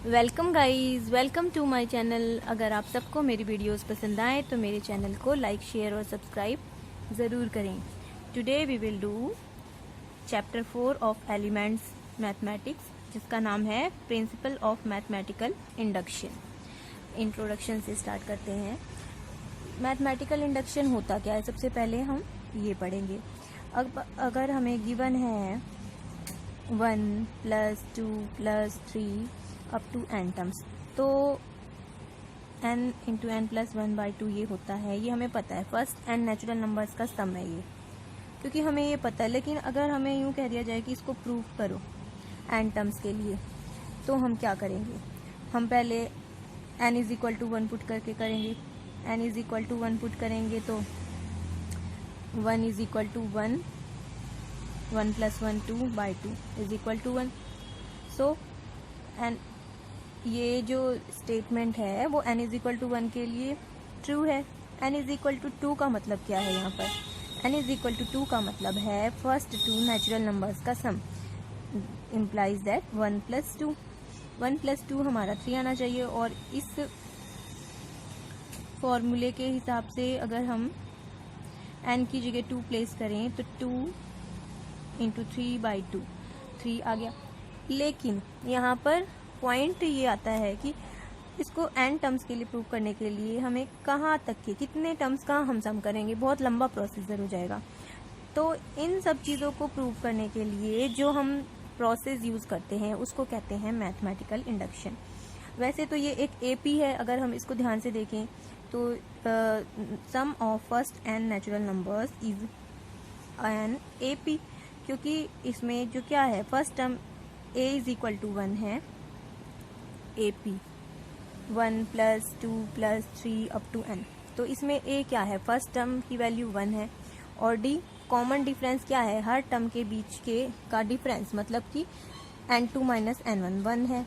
Welcome guys, welcome to my channel. अगर आप सबको मेरी वीडियोस पसंद आए तो मेरे चैनल को लाइक, शेयर और सब्सक्राइब ज़रूर करें। Today we will do chapter 4 of elements mathematics, जिसका नाम है principle of mathematical induction. Introduction से स्टार्ट करते हैं। मैथमेटिकल इंडक्शन होता क्या है, सबसे पहले हम ये पढ़ेंगे। अब अगर हमें गिवन है 1 + 2 + 3 अप टू n टर्म्स, तो n इंटू n + 1/2 ये होता है, ये हमें पता है। फर्स्ट n नेचुरल नंबर्स का सम है ये, क्योंकि हमें ये पता है। लेकिन अगर हमें यूँ कह दिया जाए कि इसको प्रूव करो n टर्म्स के लिए, तो हम क्या करेंगे? हम पहले n = 1 पुट करके करेंगे। n = 1 पुट करेंगे तो 1 = 1, 1 + 1 2/2 = 1। सो एन ये जो स्टेटमेंट है वो n = 1 के लिए ट्रू है। n = 2 का मतलब क्या है? यहाँ पर n = 2 का मतलब है फर्स्ट 2 नेचुरल नंबर्स का सम, इम्प्लाइज दैट 1 + 2। 1 + 2 हमारा 3 आना चाहिए। और इस फॉर्मूले के हिसाब से अगर हम n की जगह 2 प्लेस करें तो 2 × 3/2 3 आ गया। लेकिन यहाँ पर पॉइंट ये आता है कि इसको n टर्म्स के लिए प्रूव करने के लिए हमें कहाँ तक के कितने टर्म्स का हम सम करेंगे, बहुत लंबा प्रोसीजर हो जाएगा। तो इन सब चीज़ों को प्रूव करने के लिए जो हम प्रोसेस यूज़ करते हैं उसको कहते हैं मैथमेटिकल इंडक्शन। वैसे तो ये एक AP है, अगर हम इसको ध्यान से देखें तो sum of first n natural numbers is an AP, क्योंकि इसमें जो क्या है, फर्स्ट टर्म a = 1 है, AP 1 + 2 + 3 अप टू n। तो इसमें a क्या है? फर्स्ट टर्म की वैल्यू 1 है। और d कॉमन डिफरेंस क्या है? हर टर्म के बीच के का डिफरेंस, मतलब कि n2 - n1 1 है।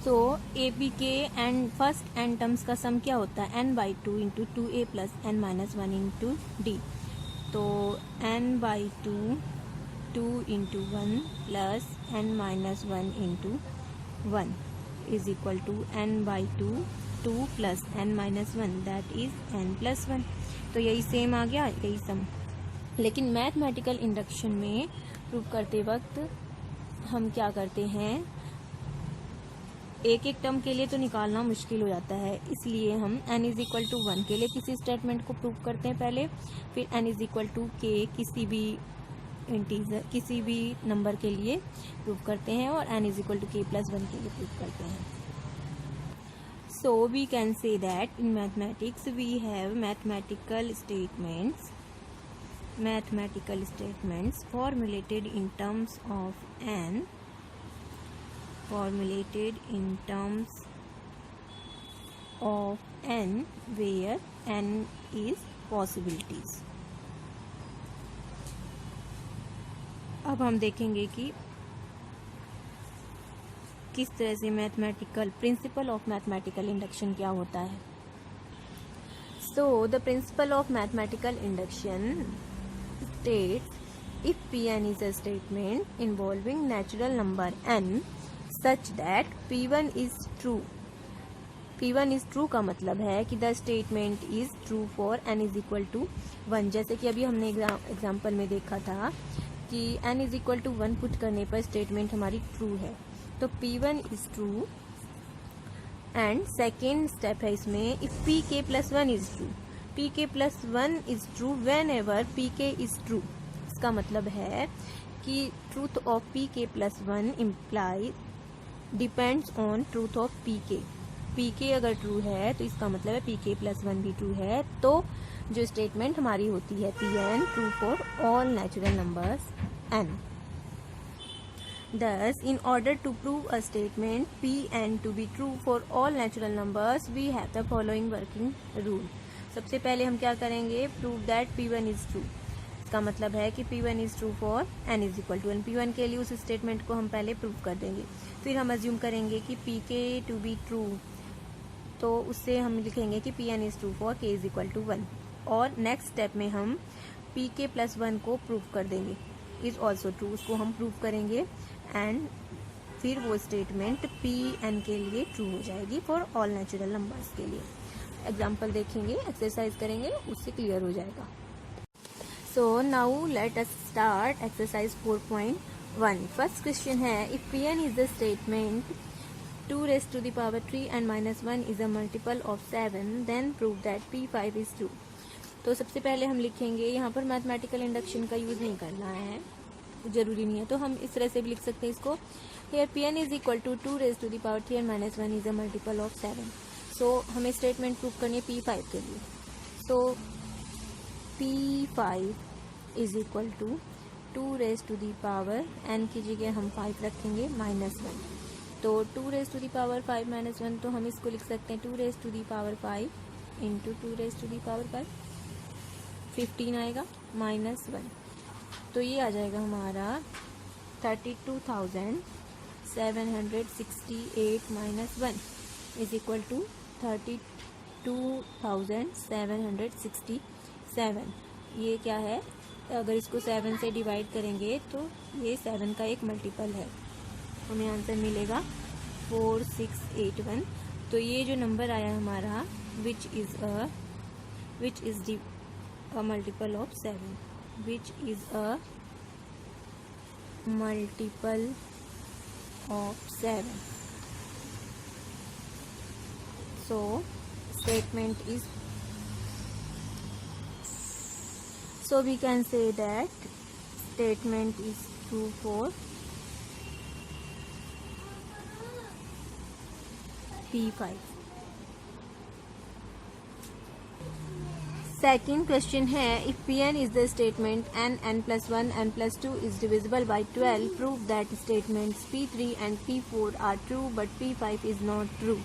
तो AP के फर्स्ट n टर्म्स का सम क्या होता है? n/2 × 2a + n - 1 × d। तो n/2 2 × 1 + n - 1 × 1 = n/2 2 + n - 1, that is n + 1। तो यही सेम आ गया, यही सम। लेकिन मैथमेटिकल इंडक्शन में प्रूव करते वक्त हम क्या करते हैं, एक एक टर्म के लिए तो निकालना मुश्किल हो जाता है, इसलिए हम n = 1 के लिए किसी स्टेटमेंट को प्रूव करते हैं पहले, फिर n = k किसी भी इंटीजर किसी भी नंबर के लिए प्रूव करते हैं, और n = k + 1 के लिए प्रूव करते हैं। So we can say that in mathematics we have mathematical statements formulated in terms of n where n is possibilities। अब हम देखेंगे कि किस तरह से प्रिंसिपल ऑफ मैथमेटिकल इंडक्शन क्या होता है। So the principal of mathematical induction states if Pn is a statement involving natural number n such that P1 is true। P1 is true का मतलब है कि the statement is true for n = 1। जैसे कि अभी हमने एग्जाम्पल में देखा था कि n = 1 पुट करने पर स्टेटमेंट हमारी ट्रू है, तो P1 is true. And second step है इसमें, if Pk + 1 is true. Pk + 1 is true when ever Pk is true. इसका मतलब है कि truth of Pk + 1 imply depends on truth of Pk। Pk अगर ट्रू है तो इसका मतलब है Pk + 1 भी ट्रू है। तो जो स्टेटमेंट हमारी होती है Pn true for all natural numbers n। Thus, in order to prove a statement Pn to be true for all natural numbers, we have the following working rule। सबसे पहले हम क्या करेंगे? Prove that P1 is true। इसका मतलब है कि P1 is true for n = 1। P1 के लिए उस स्टेटमेंट को हम पहले प्रूव कर देंगे। फिर हम अज्यूम करेंगे कि Pk to be true, तो उससे हम लिखेंगे कि Pn is true for k = 1। और नेक्स्ट स्टेप में हम Pk + 1 को प्रूव कर देंगे, इज ऑल्सो ट्रू, उसको हम प्रूव करेंगे। एंड फिर वो स्टेटमेंट पी एन के लिए ट्रू हो जाएगी फॉर ऑल नेचुरल नंबर्स के लिए। एग्जाम्पल देखेंगे, एक्सरसाइज करेंगे, उससे क्लियर हो जाएगा। So now let us start exercise 4.1। First question है, if P N is the statement 2 raised to the power 3 and minus 1 is a multiple of 7, then prove that P5 is true। तो सबसे पहले हम लिखेंगे, यहाँ पर मैथमेटिकल इंडक्शन का use नहीं करना है, जरूरी नहीं है, तो हम इस तरह से भी लिख सकते हैं इसको। Here Pn is equal to 2 raised to the power 3 and minus 1 is a multiple of 7। सो हमें स्टेटमेंट प्रूव करनी है P5 के लिए। So P5 is equal to 2 raised to the power, n की जगह हम 5 रखेंगे, -1। तो 2 raised to the power 5 minus 1, तो हम इसको लिख सकते हैं 2 raised to the power 5 into 2 raised to the power 5, 15 आएगा, -1। तो ये आ जाएगा हमारा 32,768 माइनस 1 इज इक्वल टू 32,767। ये क्या है, अगर इसको 7 से डिवाइड करेंगे तो ये 7 का एक मल्टीपल है, हमें आंसर मिलेगा 4681। तो ये जो नंबर आया हमारा which is a multiple of 7, which is a multiple of 7। So statement is, so we can say that statement is true for P5। Second question है, if Pn is the statement n plus 1 n plus 2 is divisible by 12, prove that statements P3 and P4 are true but P5 is not true।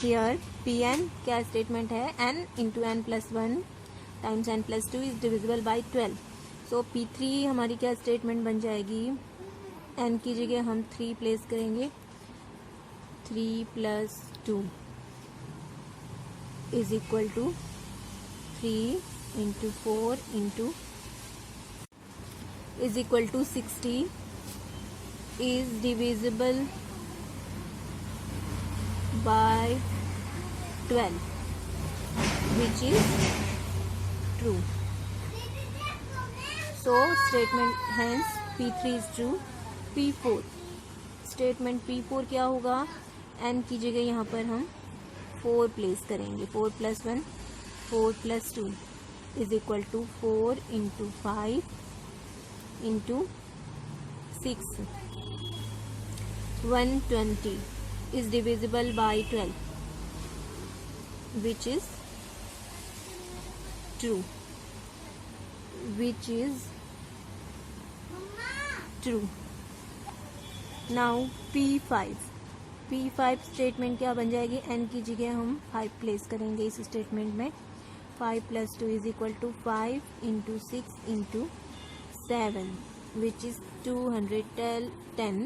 Here Pn क्या statement है, n into n plus 1 times n plus 2 is divisible by 12। So P3 हमारी क्या statement बन जाएगी, n की जगह हम 3 place करेंगे, 3 plus 2 is equal to 3 into 4 into is equal to 60 is divisible by 12 which is true। So statement hence P3 is true। P4 statement P4 क्या होगा, n की जगह यहाँ पर हम 4 प्लेस करेंगे, 4 plus 1 4 plus 2 is equal to 4 into 5 into 6, 120 is divisible by 12 which is true, which is true। Now P5 statement क्या बन जाएगी, n की जगह हम 5 प्लेस करेंगे इस स्टेटमेंट में, 5 plus 2 is equal to 5 into 6 into 7 which is 210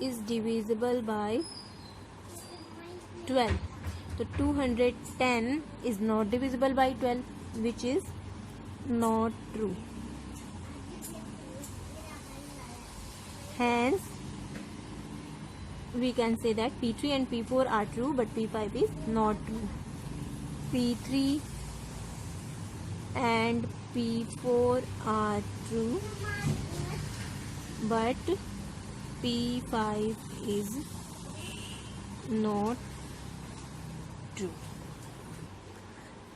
is divisible by 12। तो 210 is not divisible by 12 which is not true। Hence we can say that P3 and P4 are true but P5 is not true। P3 and P4 are true but P5 is not true।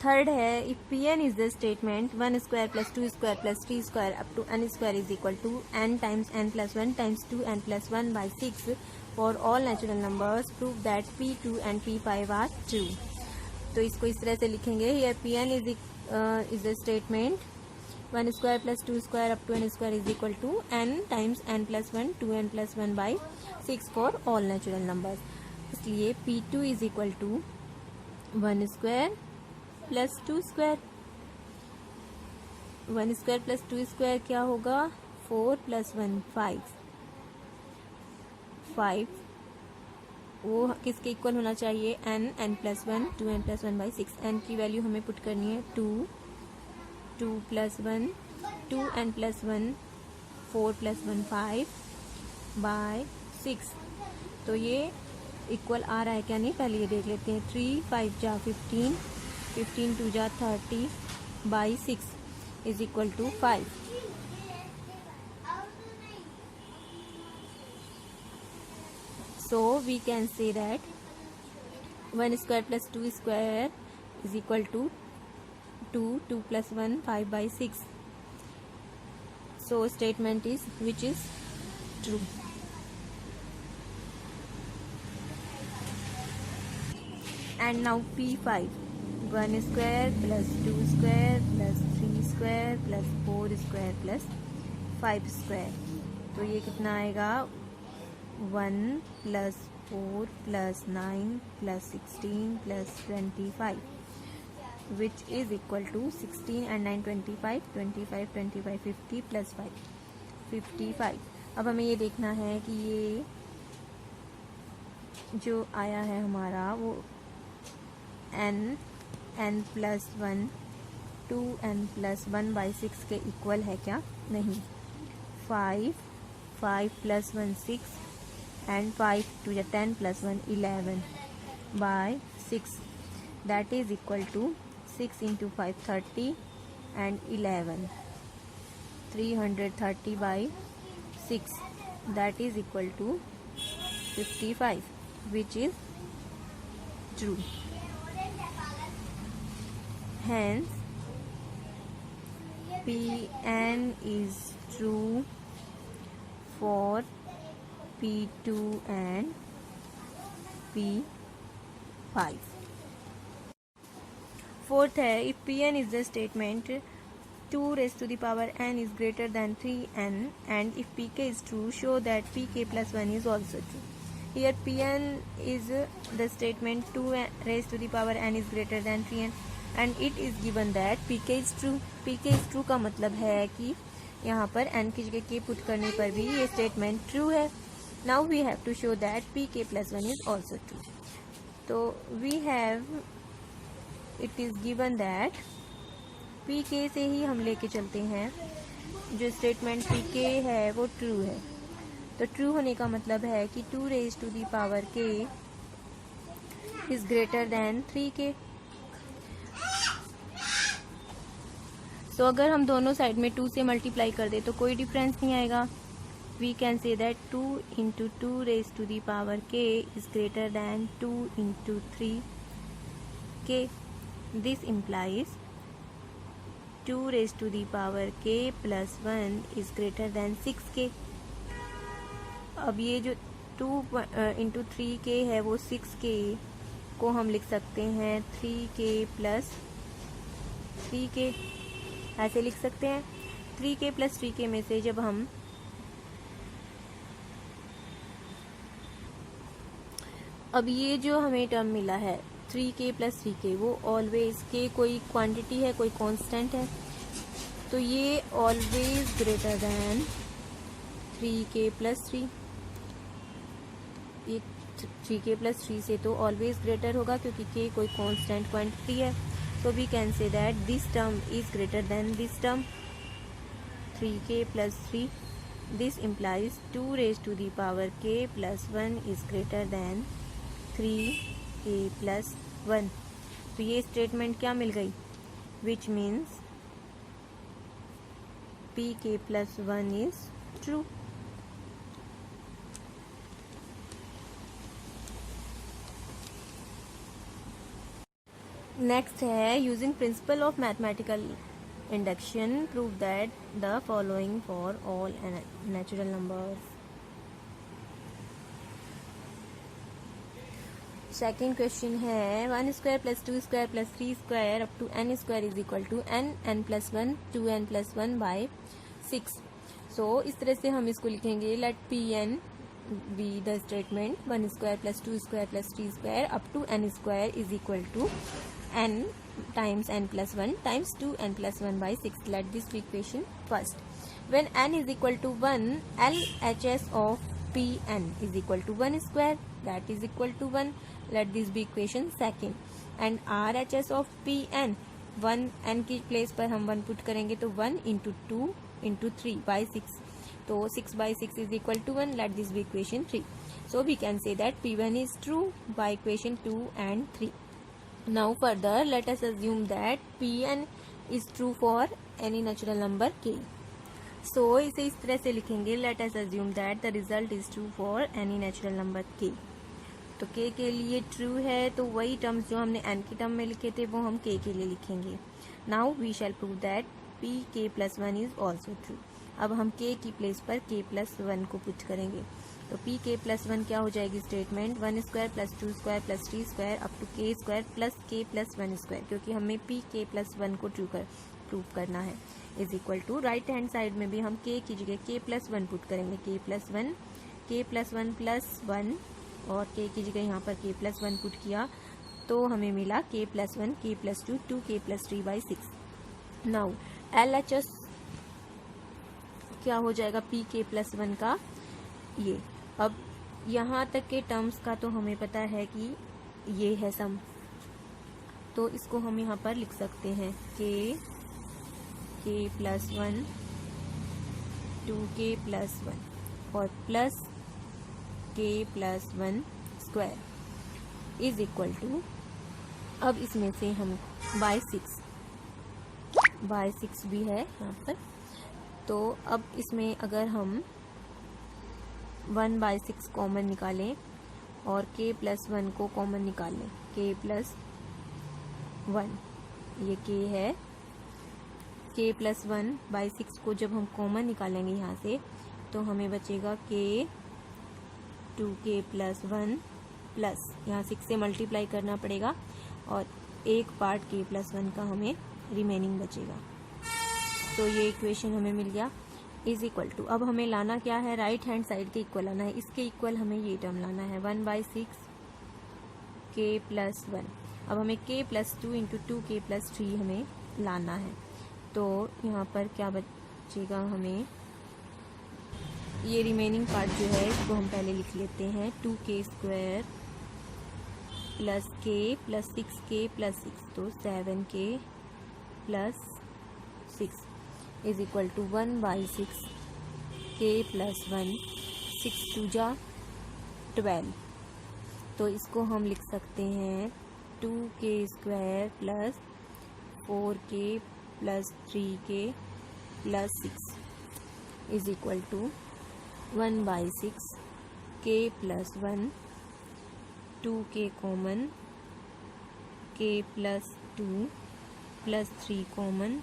Third है, if Pn is the statement 1 square plus 2 square plus 3 square up to n square is equal to n times n plus 1 times 2n plus 1 by 6 for all natural numbers, prove that P2 and P5 are true। तो इसको इस तरह से लिखेंगे, here Pn is the statement 1 square plus 2 square up to n square is equal to n times n plus 1 2n plus 1 by 6 for all natural numbers। इसलिए P2 is equal to 1 square plus 2 square, 1 square plus 2 square क्या होगा, 4 plus 1 5, वो किसके equal होना चाहिए, n plus 1 2n plus 1 by 6। n की value हमें put करनी है 2 plus 1 2n plus 1 4 plus 1 5 by 6। तो ये इक्वल आ रहा है क्या नहीं, पहले ये देख लेते हैं। 3 5 जा 15, 15 2 जा 30 by 6 is equal to 5। So we can say that 1 square plus 2 square is equal to 2, 2 plus 1 5 by 6. So statement is which is true. And now P5, 1 square plus 2 square plus 3 square plus 4 square plus 5 square. तो ये कितना आएगा, 1 plus 4 plus 9 plus 16 plus 25 which is equal to 16 and 9 25, 25 25 50 plus 5 55। अब हमें ये देखना है कि ये जो आया है हमारा वो n plus 1 2n plus 1 by 6 के इक्वल है क्या, नहीं। 5 plus 1 6 and 5 to the 10 plus 1 11 by 6, that is equal to 6 into 5 30 and 11 330 by 6, that is equal to 55 which is true. Hence Pn is true for P2 and P5. Fourth है, if Pn is the statement 2 raised to the power n is greater than 3n and if Pk is true, show that Pk plus 1 is also true. Here Pn is the statement 2 raised to the power n is greater than 3n and it is given that Pk is true. Pk is true का मतलब है कि यहाँ पर n की जगह k put करने पर भी ये स्टेटमेंट ट्रू है। Now we have to show that Pk plus 1 is also true. तो we have, it is given that Pk से ही हम लेके चलते हैं, जो स्टेटमेंट Pk है वो ट्रू है। तो ट्रू होने का मतलब है कि 2 raised to the power k is greater than 3k। तो अगर हम दोनों साइड में 2 से मल्टीप्लाई कर दे तो कोई डिफरेंस नहीं आएगा। We can say that 2 into 2 raised to the power k is greater than 2 into 3k. This implies 2 raised to the power k plus 1 is greater than 6k. अब ये जो 2 into 3k है वो 6k को हम लिख सकते हैं 3k plus 3k, ऐसे लिख सकते हैं। 3k plus 3k में से जब हम अब ये जो हमें टर्म मिला है 3k plus 3k, वो ऑलवेज k कोई क्वांटिटी है, कोई कांस्टेंट है, तो ये always greater than 3k plus 3। ये 3k plus 3 से तो ऑलवेज ग्रेटर होगा क्योंकि k कोई कांस्टेंट क्वांटिटी है। So we can say that this term is greater than this term 3k plus 3. This implies 2 raised to the power k plus 1 is greater than 3k plus 1. तो ये statement क्या मिल गई, which means pk plus 1 is true. Next है using principle of mathematical induction prove that the following for all natural numbers. Second question है 1 square plus 2 square plus 3 square up to n square is equal to n plus 1 2n plus 1 by 6। So इस तरह से हम इसको लिखेंगे, let Pn be the statement 1 square plus 2 square plus 3 square up to n square is equal to n times n plus 1 times 2n plus 1 by 6. Let this be equation first. When n is equal to 1, LHS of Pn is equal to 1 square, that is equal to 1. Let this be equation second. And RHS of Pn, 1 n की place पर हम 1 put करेंगे तो 1 into 2 into 3 by 6, तो 6 by 6 is equal to 1. Let this be equation 3. So we can say that P1 is true by equation 2 and 3. Now further let us assume that Pn is true for any natural number k. So इसे इस तरह से लिखेंगे, let us assume that the result is true for any natural number k. तो k के लिए true है तो वही टर्म्स जो हमने n की टर्म में लिखे थे वो हम k के लिए लिखेंगे. Now we shall prove that pk plus 1 is also true. अब हम k की प्लेस पर k प्लस 1 को पुट करेंगे तो pk प्लस 1 क्या हो जाएगी statement 1 square plus 2 square plus 3 square up to k square plus k plus 1 square, क्योंकि हमें pk प्लस 1 को ट्रू कर प्रूव करना है, is equal to right hand side में भी हम k की जगह k प्लस 1 पुट करेंगे, k प्लस 1 प्लस 1 और k की जगह यहाँ पर k प्लस 1 पुट किया तो हमें मिला k plus 1 k plus 2 2k plus 3 by 6. Now LHS क्या हो जाएगा pk प्लस 1 का ये. अब यहाँ तक के टर्म्स का तो हमें पता है कि ये है सम, तो इसको हम यहाँ पर लिख सकते हैं k प्लस 1 2k प्लस 1 और plus k plus 1 square is equal to, अब इसमें से हम बाय 6 भी है यहाँ पर, तो अब इसमें अगर हम 1/6 कॉमन निकालें और k प्लस 1 को कॉमन निकाल लें, k प्लस 1 ये k है, k प्लस 1/6 को जब हम कॉमन निकालेंगे यहाँ से तो हमें बचेगा k 2k प्लस 1 प्लस यहाँ 6 से मल्टीप्लाई करना पड़ेगा और एक पार्ट k प्लस 1 का हमें रिमेनिंग बचेगा. तो ये इक्वेशन हमें मिल गया इज इक्वल टू, अब हमें लाना क्या है, राइट हैंड साइड के इक्वल लाना है, इसके इक्वल हमें ये टर्म लाना है 1/6 k प्लस 1. अब हमें k plus 2 into 2k plus 3 हमें लाना है, तो यहाँ पर क्या बचेगा, हमें ये रिमेनिंग पार्ट जो है इसको हम पहले लिख लेते हैं 2k square plus k plus 6k plus 6, तो 7k plus 6 is equal to 1/6 k plus 1 6 2 जा 12, तो इसको हम लिख सकते हैं 2k square plus 4k plus 3k plus 6 is equal to 1/6 k plus 1 2k common k plus 2 plus 3 common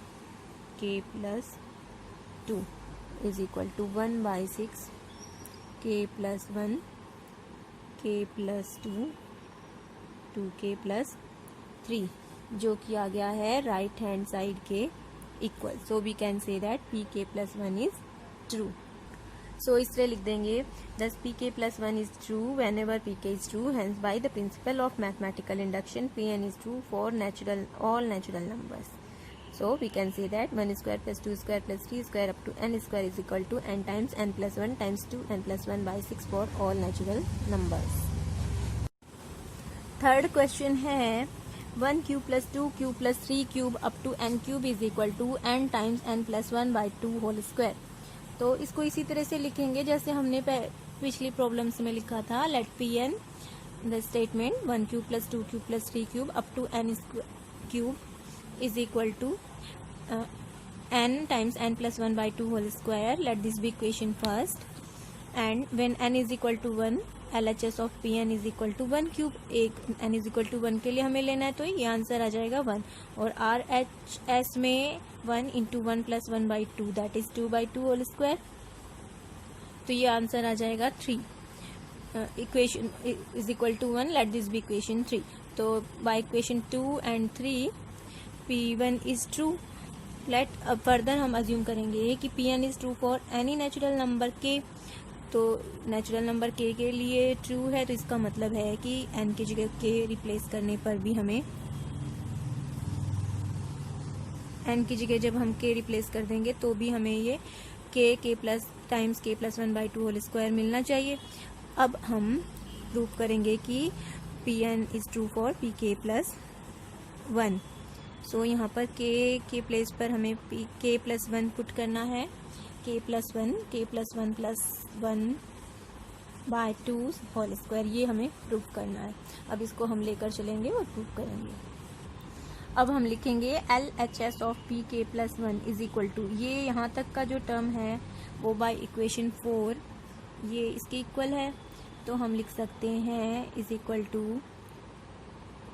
k plus 2 is equal to 1/6 k plus 1 k plus 2 2k plus 3, जो कि आ गया है राइट हैंड साइड के equal. So we can say that pk plus 1 is true. So इस तरह लिख देंगे thus pk plus 1 is true whenever pk is true, hence by the principle of mathematical induction pn is true for all natural numbers. So we can say that 1 square plus 2 square plus 3 square up to n square is equal to n times n plus 1 times 2 n plus 1/6 for all natural numbers. Third question है 1 cube plus 2 cube plus 3 cube up to n cube is equal to n times n plus 1/2 whole square. तो इसको इसी तरह से लिखेंगे जैसे हमने पिछली प्रॉब्लम्स में लिखा था. Let pn the statement 1 cube plus 2 cube plus 3 cube up to n cube is equal to n times n plus 1/2 whole square. Let this be equation first, and when n is equal to 1 LHS of Pn is equal to 1 cube. एक n is equal to 1 के लिए हमें लेना है तो ये answer आ जाएगा 1, और RHS में 1 into 1 plus 1/2 that is 2/2 whole square, तो ये आंसर आ जाएगा 3. Equation is equal to 1. Let this be equation 3. तो by equation 2 and 3 P1 is true. Let अब फर्दर हम अज्यूम करेंगे कि Pn is true for any natural number k. तो नेचुरल नंबर k के लिए ट्रू है, तो इसका मतलब है कि n की जगह k रिप्लेस करने पर भी हमें n की जगह जब हम k रिप्लेस कर देंगे तो भी हमें ये k plus times k plus 1/2 whole square मिलना चाहिए. अब हम प्रूव करेंगे कि Pn is true for pk plus 1. So यहाँ पर k के प्लेस पर हमें k प्लस 1 पुट करना है. k plus 1 plus 1 by 2 whole square, ये हमें प्रूव करना है। अब इसको हम लेकर चलेंगे और प्रूव करेंगे। अब हम लिखेंगे LHS of PK + 1 is equal to, ये यहाँ तक का जो टर्म है वो बाय इक्वेशन 4 ये इसके इक्वल है, तो हम लिख सकते हैं is equal to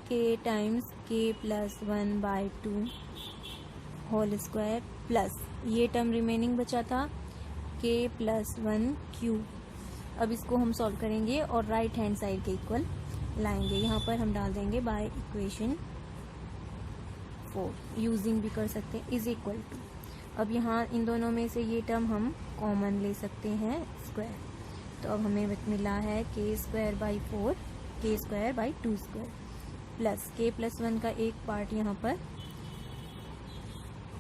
K times K + 1 by 2 whole square plus ये टर्म रिमेनिंग बचा था K + 1 क्यूब। अब इसको हम सॉल्व करेंगे और राइट हैंड साइड के इक्वल लाएंगे। यहाँ पर हम डाल देंगे बाय इक्वेशन 4, यूजिंग भी कर सकते हैं, इज इक्वल टू। अब यहाँ इन दोनों में से ये टर्म हम कॉमन ले सकते हैं स्क्वायर, तो अब हमें मिला है K² by 4 K² by 2² plus K + 1 का एक पार्ट यहाँ पर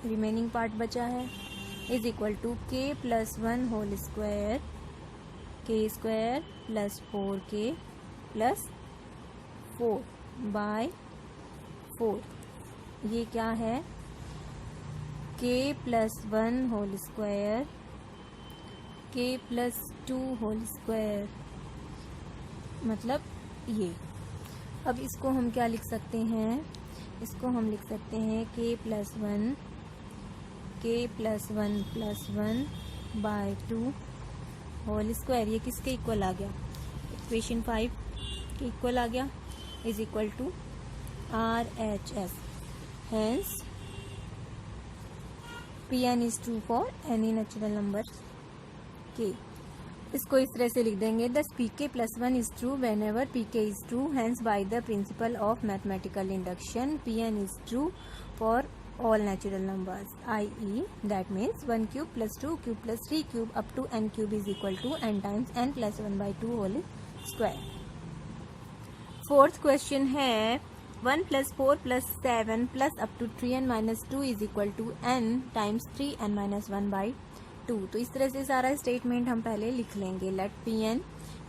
रिमेनिंग पार्ट बचा है, is equal to K + 1 whole square K² + 4K + 4 by 4। ये क्या है K + 1 whole square K + 2 whole square, मतलब ये। अब इसको हम क्या लिख सकते हैं, इसको हम लिख सकते हैं K + 1 + 1 बाय 2 होल स्क्वायर, ये किसके इक्वल आ गया, इक्वेशन 5 के इक्वल आ गया, is equal to RHS। Hence, Pn is true for any natural number K। इसको इस तरह से लिख देंगे, thus Pk + 1 is true whenever Pk is true, hence by the principle of mathematical induction Pn is true for all natural numbers, i.e. that means 1 cube + 2 cube + 3 cube up to n cube is equal to n times n + 1 by 2 whole square। Fourth question है 1 + 4 + 7 + up to 3n - 2 is equal to n times 3n - 1 by 2। तो इस तरह से सारा statement हम पहले लिख लेंगे। Let Pn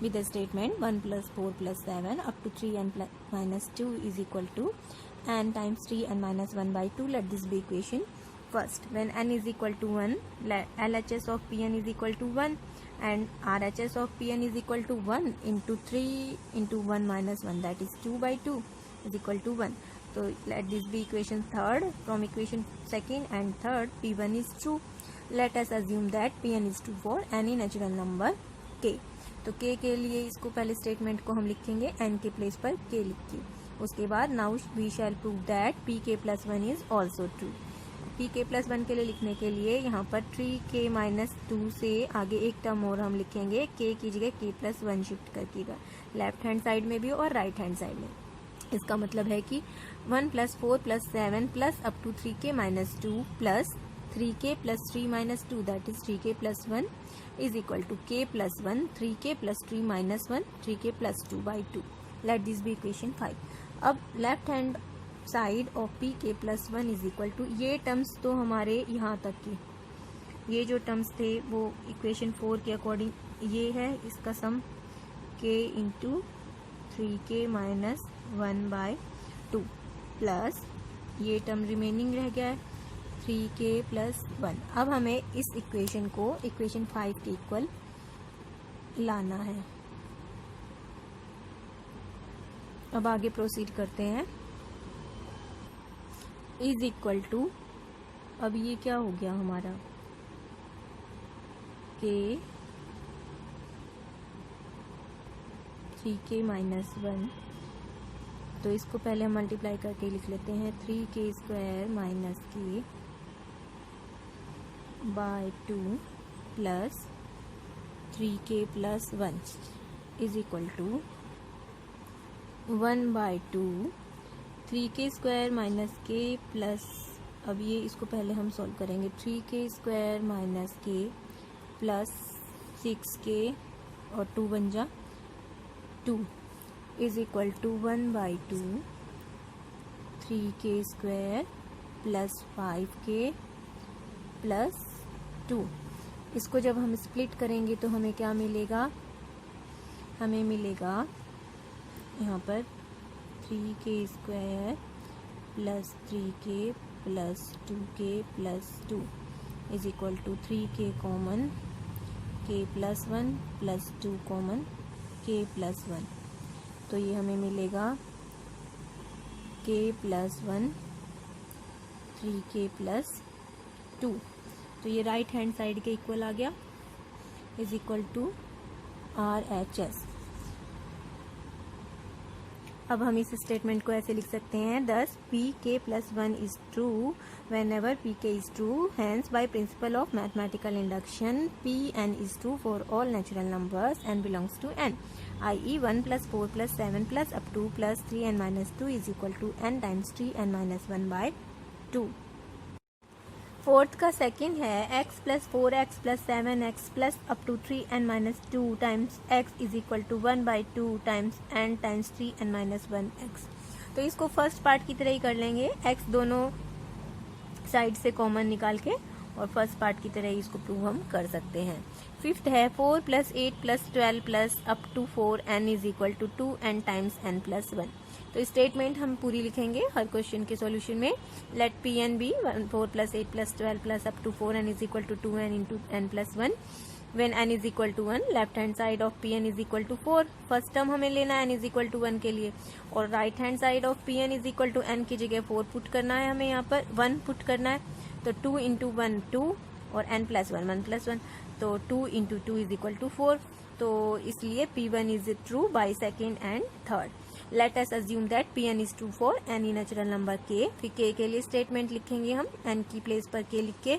with the statement 1 + 4 + 7 up to 3n - 2 is equal to n times 3n - 1 by 2. Let this be equation first. When n is equal to 1, LHS of Pn is equal to 1 and RHS of Pn is equal to 1 into 3 into 1 - 1, that is 2 by 2 is equal to 1. So let this be equation third. From equation second and third, P1 is true. Let us assume that Pn is true for any natural number K। तो K के लिए इसको पहले statement को हम लिखेंगे n के place पर K लिख के, उसके बाद now we shall prove that Pk + 1 is also true। Pk + 1 के लिए लिखने के लिए यहाँ पर 3K - 2 से आगे एक टर्म और हम लिखेंगे, K की जगह K + 1 शिफ्ट करके लेफ्ट हैंड साइड में भी और राइट हैंड साइड में। इसका मतलब है कि 1 + 4 + 7 + up to 3K - 2 plus 3K + 3 - 2, that is 3K + 1 is equal to K + 1 3K + 3 - 1 3K + 2 by 2। Let this be equation 5। अब left hand side of Pk + 1 is equal to, ये टर्म्स तो हमारे यहाँ तक की, ये जो टर्म्स थे वो इक्वेशन 4 के अकॉर्डिंग ये है, इसका सम K × 3K - 1 by 2 प्लस ये टर्म रिमेनिंग रह गया है 3K + 1। अब हमें इस इक्वेशन को इक्वेशन 5 के इक्वल लाना है। अब आगे प्रोसीड करते हैं। इज इक्वल टू, अब ये क्या हो गया हमारा, K 3K - 1, तो इसको पहले हम मल्टीप्लाई करके लिख लेते हैं 3K² - K by 2 plus 3K + 1 is equal to 1 by 2 3K² - K plus, अब ये इसको पहले हम सॉल्व करेंगे, 3K² - K प्लस 6K और 2 बन जा 2 is equal to 1 by 2 3K² plus 5K plus 2। इसको जब हम स्प्लिट करेंगे तो हमें क्या मिलेगा, हमें मिलेगा यहाँ पर 3K² plus 3K plus 2K plus 2 is equal to 3K common, K + 1 plus 2 common k plus 1, तो ये हमें मिलेगा k प्लस 1 3k प्लस 2, तो ये राइट हैंड साइड के इक्वल आ गया, इज इक्वल टू RHS। अब हम इस स्टेटमेंट को ऐसे लिख सकते हैं, दस pk plus 1 is true whenever pk is true, hence by principle of mathematical induction pn is true for all natural numbers and belongs to n, i.e. 1 plus 4 plus 7 plus up to plus 3n minus 2 is equal to n times 3n minus 1 by 2। Fourth का second है x plus 4x plus 7x plus up to 3n minus 2 times x is equal to 1 by 2 times n times 3n minus 1x। तो इसको first part की तरह ही कर लेंगे, x दोनों side से कॉमन निकाल के, और फर्स्ट पार्ट की तरह ही इसको प्रूव हम कर सकते हैं। फिफ्थ है 4 plus 8 plus 12 plus up to 4n is equal to 2n times n plus 1। तो स्टेटमेंट हम पूरी लिखेंगे हर क्वेश्चन के सॉल्यूशन में। Let P N be 4 plus 8 plus 12 plus up to 4n is equal to 2n into n plus 1 when n is equal to 1। Left hand side of P N is equal to 4, first term हमें लेना है n is equal to 1 के लिए, और right hand side of P N is equal to n की जगह 4 put करना है, हमें यहाँ पर 1 पुट करना है, तो 2 इंटू 1 2 और n प्लस 1 1 प्लस 1, तो 2 इंटू 2 इज इक्वल टू 4, तो इसलिए P1 is true by second and third. Let us assume that Pn is true for any natural number k। फिर k के लिए स्टेटमेंट लिखेंगे हम n की प्लेस पर k लिख के।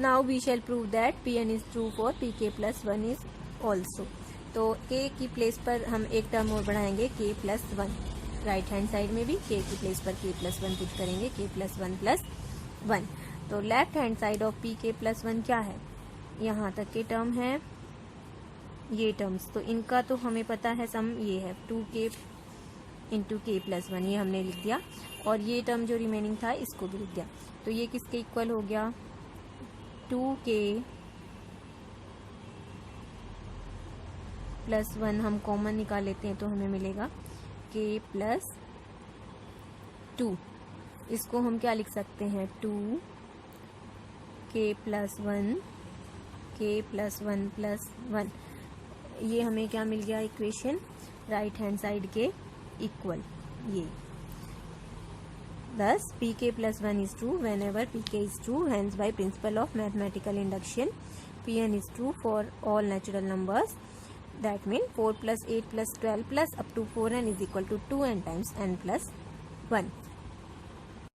Now we shall prove that Pn is true for pk plus 1 is also. तो k की प्लेस पर हम एक टर्म और बढ़ाएंगे k plus 1, right hand side में भी k की प्लेस पर k प्लस 1 पुट करेंगे, k प्लस 1 प्लस 1। तो left hand side of pk plus 1 क्या है, यहाँ तक के टर्म है ये टर्म्स, तो इनका तो हमें पता है सम ये है 2k इंटू k प्लस 1, ये हमने लिख दिया, और ये टर्म जो रिमेनिंग था इसको भी लिख दिया। तो ये किसके इक्वल हो गया, 2k प्लस 1 हम कॉमन निकाल लेते हैं तो हमें मिलेगा k प्लस 2। इसको हम क्या लिख सकते हैं, 2k plus 1 k plus 1 plus 1, ये हमें क्या मिल गया इक्वेशन, राइट हैंड साइड के इक्वल ये। Thus pk plus 1 is true whenever pk is true, hence by principle of mathematical induction pn is true for all natural numbers, that means 4 plus 8 plus 12 plus up to 4n is equal to 2n times n plus 1।